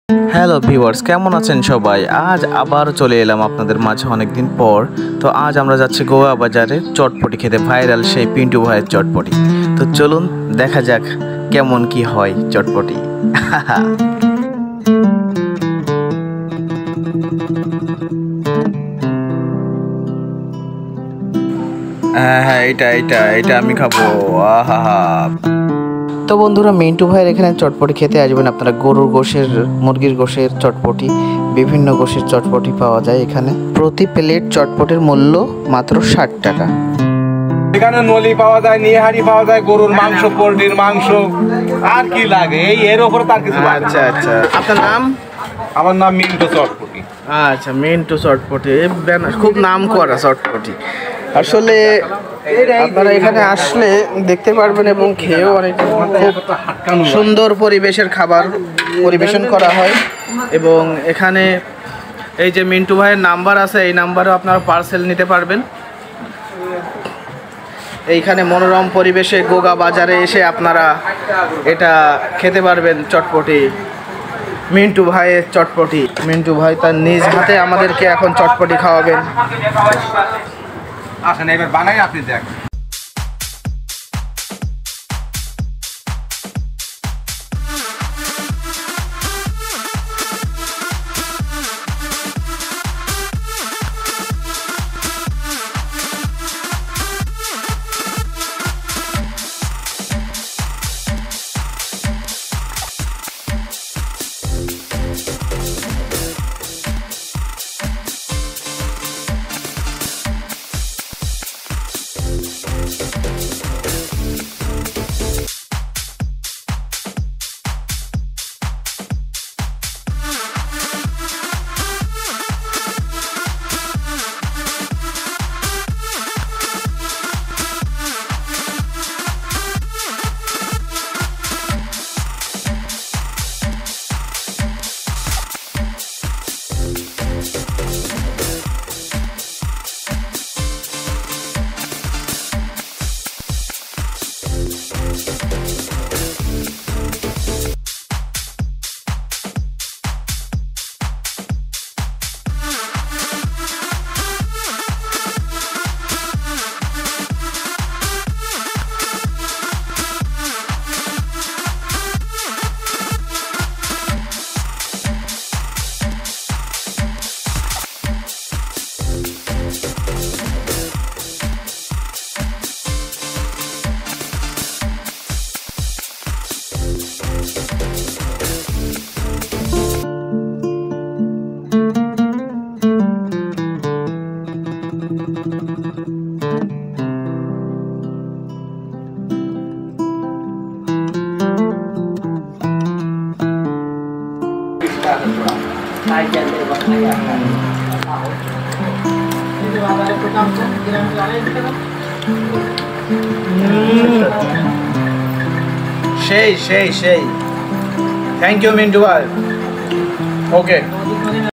Hello viewers, কেমন আছেন সবাই? আজ আবার চলে এলাম আপনাদের মাঝে অনেকদিন পর। তো আজ আমরা যাচ্ছি গোয়া বাজারে চটপটি খেতে, ভাইরাল সেই পিন্টু ভাইয়ের চটপটি। তো চলুন দেখা যাক কেমন কি হয় চটপটি। হ্যাঁ, এটা আমি খাবো। আহা। তো বন্ধুরা, মিন্টু ভাইয়ের এখানে চটপটি খেতে আসবেন আপনারা। গরুর গোশের, মুরগির গোশের চটপটি, বিভিন্ন গোশের চটপটি পাওয়া যায় এখানে। প্রতি প্লেট চটপটির মূল্য মাত্র 60 টাকা। এখানে নলি পাওয়া যায়, নিহারি পাওয়া যায়, গরুর মাংস, পোলট্রির মাংস, আর কি লাগে এর উপরে তার কিছু। আচ্ছা, আপনার নাম? আমার নাম মিন্টু চটপটি। আচ্ছা, মিন্টু চটপটি, খুব নাম করা চটপটি। আসলে আপনারা এখানে আসলে দেখতে পারবেন এবং খেয়েও অনেক খুব সুন্দর পরিবেশের খাবার পরিবেশন করা হয়। এবং এখানে এই যে মিন্টু ভাইয়ের নাম্বার আছে, এই নাম্বারেও আপনারা পার্সেল নিতে পারবেন। এইখানে মনোরম পরিবেশে গোগা বাজারে এসে আপনারা এটা খেতে পারবেন চটপটি, মিন্টু ভাইয়ের চটপটি। মিন্টু ভাই তার নিজ হাতে আমাদেরকে এখন চটপটি খাওয়াবেন। আসেন এবার বানাই, আপনি দেখ। সেই থ্যাংক ইউ মিন্টু ভাই। ওকে।